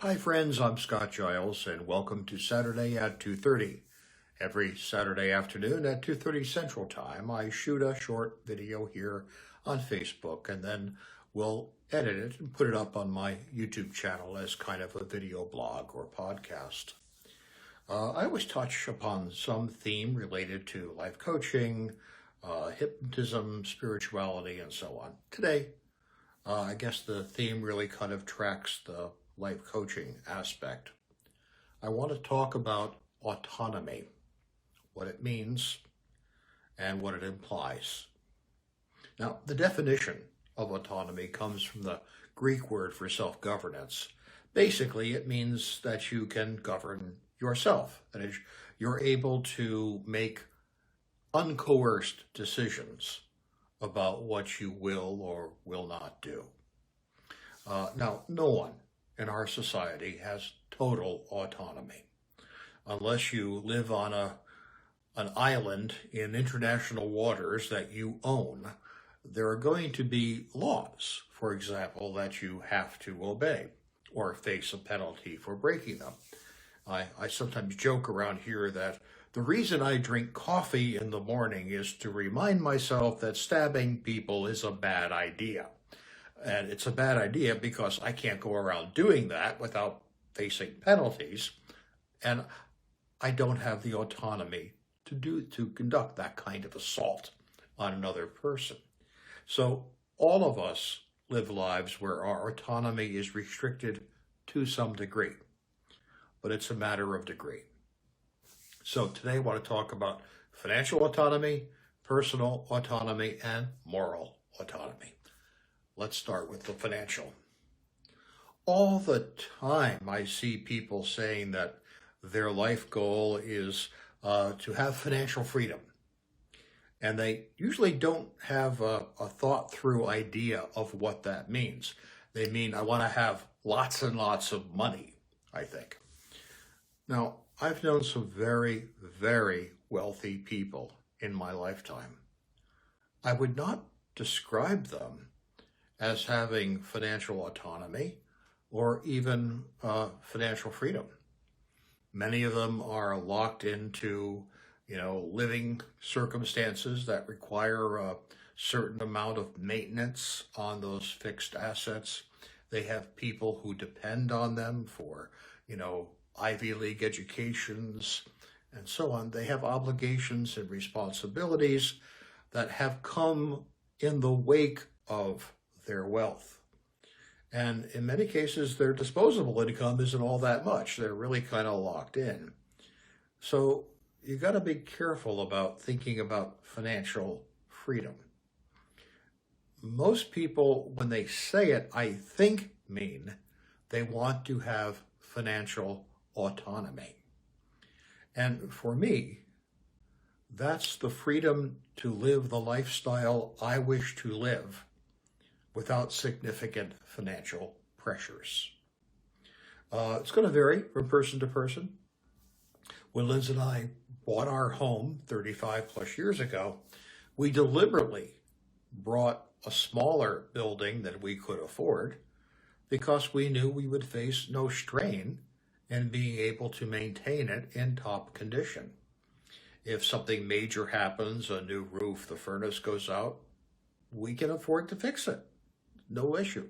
Hi friends, I'm Scott Giles and welcome to Saturday at 2:30. Every Saturday afternoon at 2:30 Central Time, I shoot a short video here on Facebook and then we'll edit it and put it up on my YouTube channel as kind of a video blog or podcast. I always touch upon some theme related to life coaching, hypnotism, spirituality, and so on. Today, I guess the theme really kind of tracks the life coaching aspect. I want to talk about autonomy, what it means, and what it implies. Now, the definition of autonomy comes from the Greek word for self-governance. Basically, it means that you can govern yourself. That is, you're able to make uncoerced decisions about what you will or will not do. Now, no one in our society has total autonomy. Unless you live on an island in international waters that you own, there are going to be laws, for example, that you have to obey or face a penalty for breaking them. I sometimes joke around here that the reason I drink coffee in the morning is to remind myself that stabbing people is a bad idea. And it's a bad idea because I can't go around doing that without facing penalties. And I don't have the autonomy to conduct that kind of assault on another person. So all of us live lives where our autonomy is restricted to some degree, but it's a matter of degree. So today I want to talk about financial autonomy, personal autonomy, and moral autonomy. Let's start with the financial. All the time I see people saying that their life goal is to have financial freedom. And they usually don't have a thought through idea of what that means. They mean, I want to have lots and lots of money, I think. Now, I've known some very, very wealthy people in my lifetime. I would not describe them as having financial autonomy or even financial freedom. Many of them are locked into, living circumstances that require a certain amount of maintenance on those fixed assets. They have people who depend on them for, Ivy League educations and so on. They have obligations and responsibilities that have come in the wake of their wealth. And in many cases, their disposable income isn't all that much. They're really kind of locked in. So you got to be careful about thinking about financial freedom. Most people, when they say it, I think mean they want to have financial autonomy. And for me, that's the freedom to live the lifestyle I wish to live without significant financial pressures. It's going to vary from person to person. When Liz and I bought our home 35 plus years ago, we deliberately brought a smaller building than we could afford because we knew we would face no strain in being able to maintain it in top condition. If something major happens, a new roof, the furnace goes out, we can afford to fix it. No issue.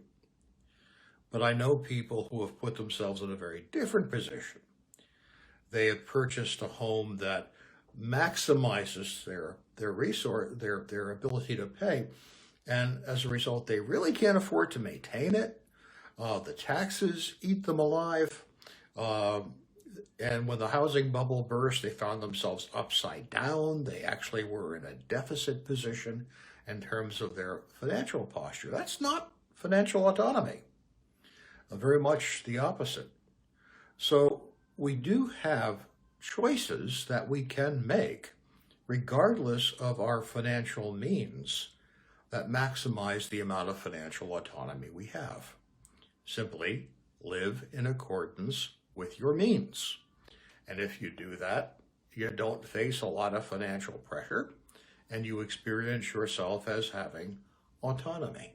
But I know people who have put themselves in a very different position. They have purchased a home that maximizes their ability to pay, and as a result, they really can't afford to maintain it. The taxes eat them alive, and when the housing bubble burst, they found themselves upside down. They actually were in a deficit position in terms of their financial posture. That's not financial autonomy. Very much the opposite. So we do have choices that we can make regardless of our financial means that maximize the amount of financial autonomy we have. Simply live in accordance with your means. And if you do that, you don't face a lot of financial pressure and you experience yourself as having autonomy.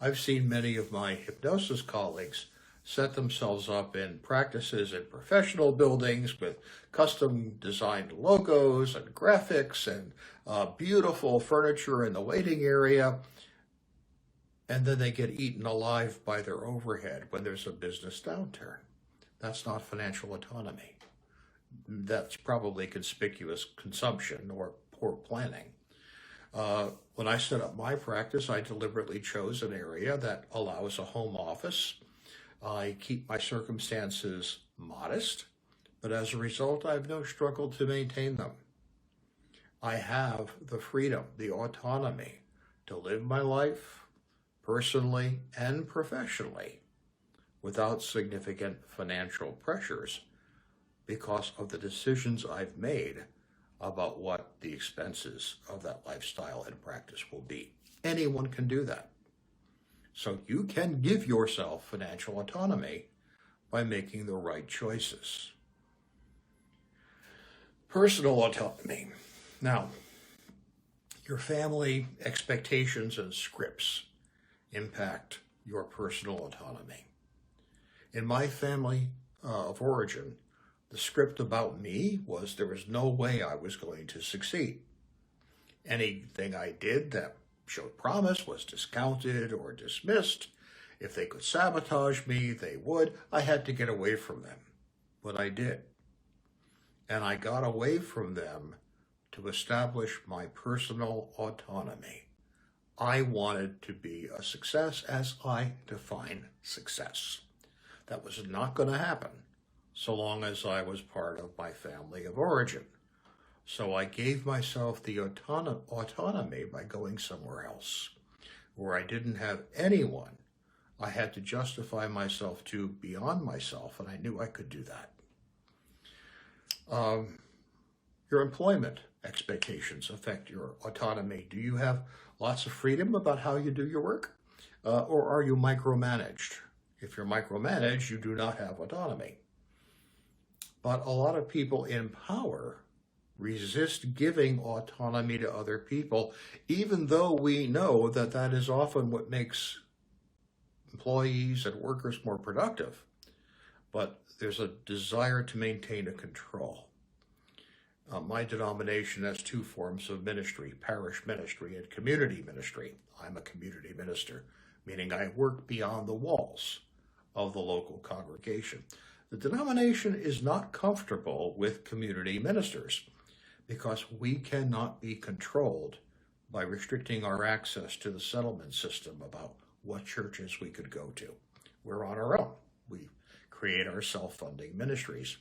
I've seen many of my hypnosis colleagues set themselves up in practices in professional buildings with custom designed logos and graphics and beautiful furniture in the waiting area. And then they get eaten alive by their overhead when there's a business downturn. That's not financial autonomy. That's probably conspicuous consumption or poor planning. When I set up my practice, I deliberately chose an area that allows a home office. I keep my circumstances modest, but as a result, I have no struggle to maintain them. I have the freedom, the autonomy to live my life personally and professionally without significant financial pressures because of the decisions I've made about what the expenses of that lifestyle and practice will be. Anyone can do that. So you can give yourself financial autonomy by making the right choices. Personal autonomy. Now, your family expectations and scripts impact your personal autonomy. In my family of origin, the script about me was there was no way I was going to succeed. Anything I did that showed promise was discounted or dismissed. If they could sabotage me, they would. I had to get away from them, but I did. And I got away from them to establish my personal autonomy. I wanted to be a success as I define success. That was not going to happen so long as I was part of my family of origin. So I gave myself the autonomy by going somewhere else, where I didn't have anyone I had to justify myself to beyond myself, and I knew I could do that. Your employment expectations affect your autonomy. Do you have lots of freedom about how you do your work, or are you micromanaged? If you're micromanaged, you do not have autonomy. But a lot of people in power resist giving autonomy to other people, even though we know that that is often what makes employees and workers more productive. But there's a desire to maintain a control. My denomination has two forms of ministry, parish ministry and community ministry. I'm a community minister, meaning I work beyond the walls of the local congregation. The denomination is not comfortable with community ministers because we cannot be controlled by restricting our access to the settlement system about what churches we could go to. We're on our own. We create our self-funding ministries,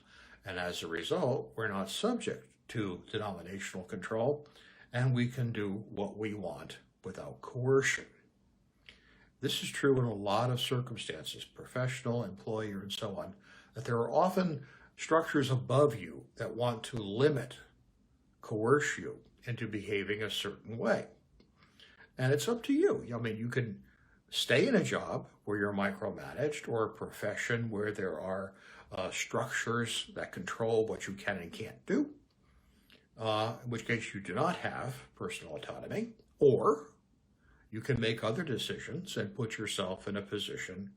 and as a result, we're not subject to denominational control, and we can do what we want without coercion. This is true in a lot of circumstances, professional, employer, and so on, that there are often structures above you that want to limit, coerce you into behaving a certain way. And it's up to you. I mean, you can stay in a job where you're micromanaged, or a profession where there are structures that control what you can and can't do, in which case you do not have personal autonomy, or you can make other decisions and put yourself in a position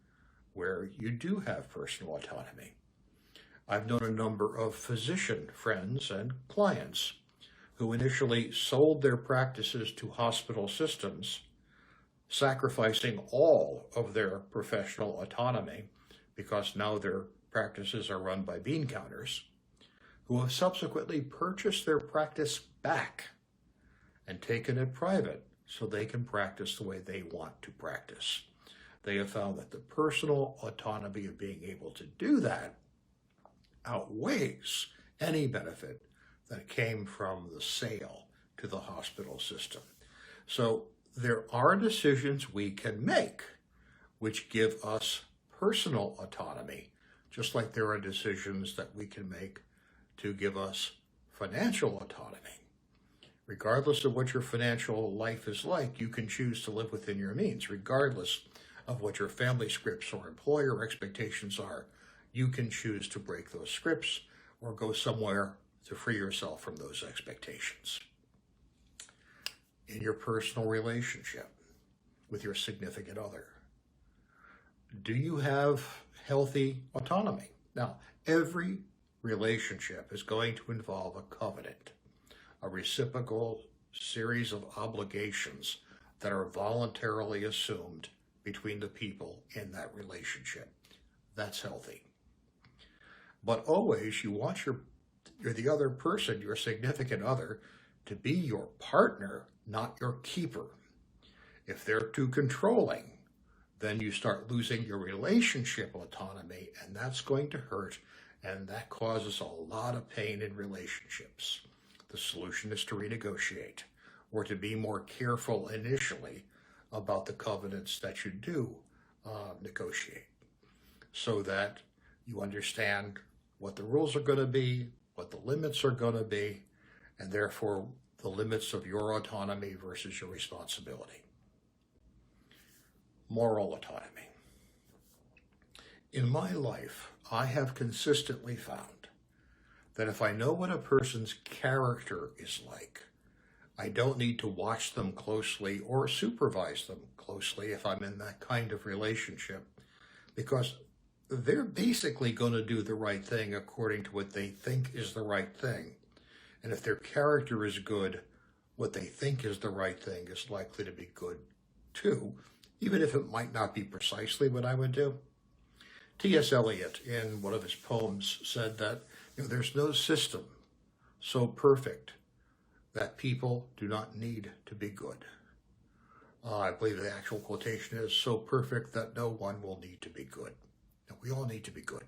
where you do have personal autonomy. I've known a number of physician friends and clients who initially sold their practices to hospital systems, sacrificing all of their professional autonomy because now their practices are run by bean counters, who have subsequently purchased their practice back and taken it private so they can practice the way they want to practice. They have found that the personal autonomy of being able to do that outweighs any benefit that came from the sale to the hospital system. So there are decisions we can make which give us personal autonomy, just like there are decisions that we can make to give us financial autonomy. Regardless of what your financial life is like, you can choose to live within your means. Regardless of what your family scripts or employer expectations are, you can choose to break those scripts or go somewhere to free yourself from those expectations. In your personal relationship with your significant other, do you have healthy autonomy. Now, every relationship is going to involve a covenant, a reciprocal series of obligations that are voluntarily assumed between the people in that relationship. That's healthy. But always you want the other person, your significant other, to be your partner, not your keeper. If they're too controlling, then you start losing your relationship autonomy, and that's going to hurt, and that causes a lot of pain in relationships. The solution is to renegotiate, or to be more careful initially about the covenants that you do negotiate, so that you understand what the rules are going to be, what the limits are going to be, and therefore the limits of your autonomy versus your responsibility. Moral autonomy. In my life, I have consistently found that if I know what a person's character is like, I don't need to watch them closely or supervise them closely if I'm in that kind of relationship, because they're basically going to do the right thing according to what they think is the right thing. And if their character is good, what they think is the right thing is likely to be good too, even if it might not be precisely what I would do. T.S. Eliot, in one of his poems, said that there's no system so perfect that people do not need to be good. I believe the actual quotation is, so perfect that no one will need to be good. Now, we all need to be good.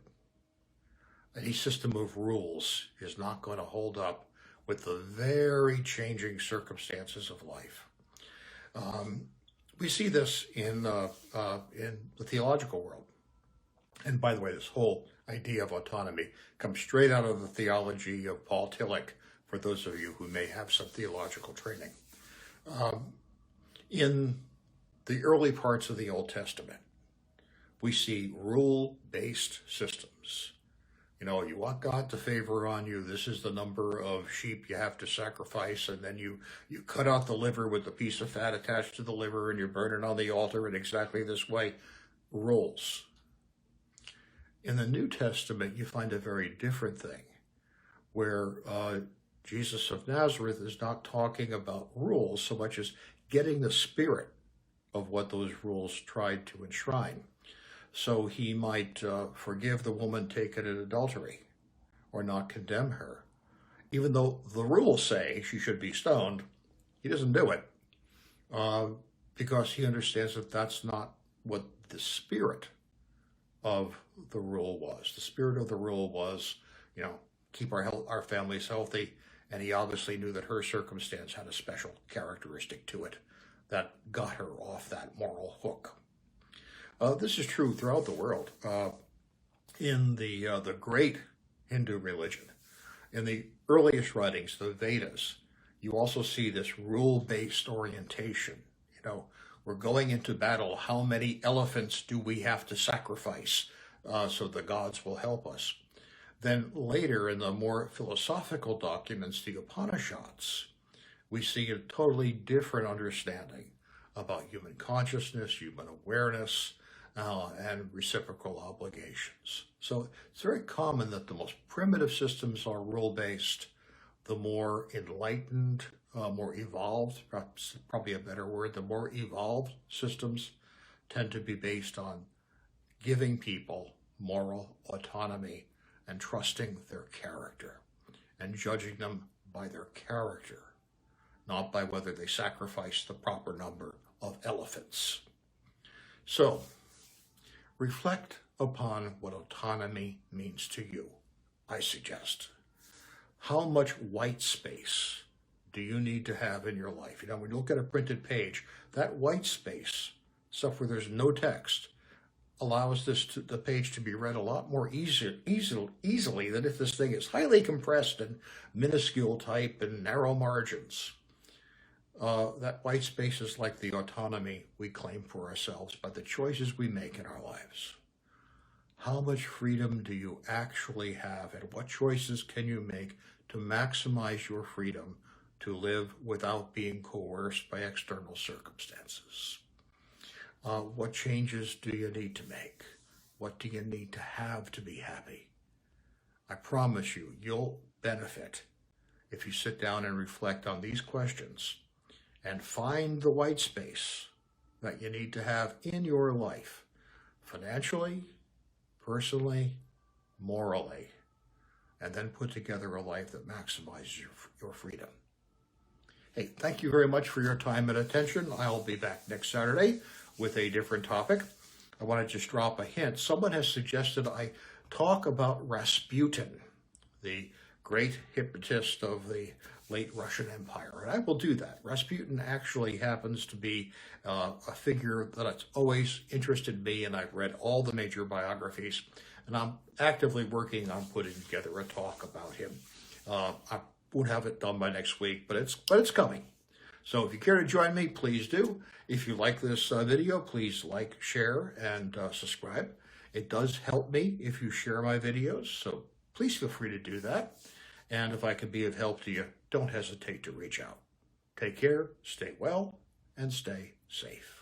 Any system of rules is not going to hold up with the very changing circumstances of life. We see this in the theological world. And by the way, this whole idea of autonomy comes straight out of the theology of Paul Tillich, for those of you who may have some theological training. In the early parts of the Old Testament, we see rule-based systems. You want God to favor on you. This is the number of sheep you have to sacrifice, and then you cut out the liver with the piece of fat attached to the liver, and you burn it on the altar in exactly this way. Rules. In the New Testament, you find a very different thing, where Jesus of Nazareth is not talking about rules so much as getting the spirit of what those rules tried to enshrine. So he might forgive the woman taken in adultery or not condemn her. Even though the rules say she should be stoned, he doesn't do it because he understands that that's not what the spirit of the rule was. The spirit of the rule was, keep our families healthy, and he obviously knew that her circumstance had a special characteristic to it that got her off that moral hook. This is true throughout the world. In the great Hindu religion, in the earliest writings, the Vedas, you also see this rule-based orientation. We're going into battle. How many elephants do we have to sacrifice so the gods will help us? Then later, in the more philosophical documents, the Upanishads, we see a totally different understanding about human consciousness, human awareness, and reciprocal obligations. So it's very common that the most primitive systems are rule-based. The more enlightened, more evolved, perhaps probably a better word, the more evolved systems tend to be based on giving people moral autonomy and trusting their character and judging them by their character, not by whether they sacrifice the proper number of elephants. So, reflect upon what autonomy means to you, I suggest. How much white space do you need to have in your life? When you look at a printed page, that white space, stuff where there's no text, allows the page to be read a lot more easily than if this thing is highly compressed and minuscule type and narrow margins. That white space is like the autonomy we claim for ourselves by the choices we make in our lives. How much freedom do you actually have, and what choices can you make to maximize your freedom to live without being coerced by external circumstances? What changes do you need to make? What do you need to be happy? I promise you, you'll benefit if you sit down and reflect on these questions and find the white space that you need to have in your life, financially, personally, morally, and then put together a life that maximizes your freedom. Hey, thank you very much for your time and attention. I'll be back next Saturday with a different topic. I want to just drop a hint. Someone has suggested I talk about Rasputin, the great hypnotist of the late Russian Empire, and I will do that. Rasputin actually happens to be a figure that has always interested me, and I've read all the major biographies, and I'm actively working on putting together a talk about him. I won't have it done by next week, but it's coming. So if you care to join me, please do. If you like this video, please like, share, and subscribe. It does help me if you share my videos, so please feel free to do that. And if I can be of help to you, don't hesitate to reach out. Take care, stay well, and stay safe.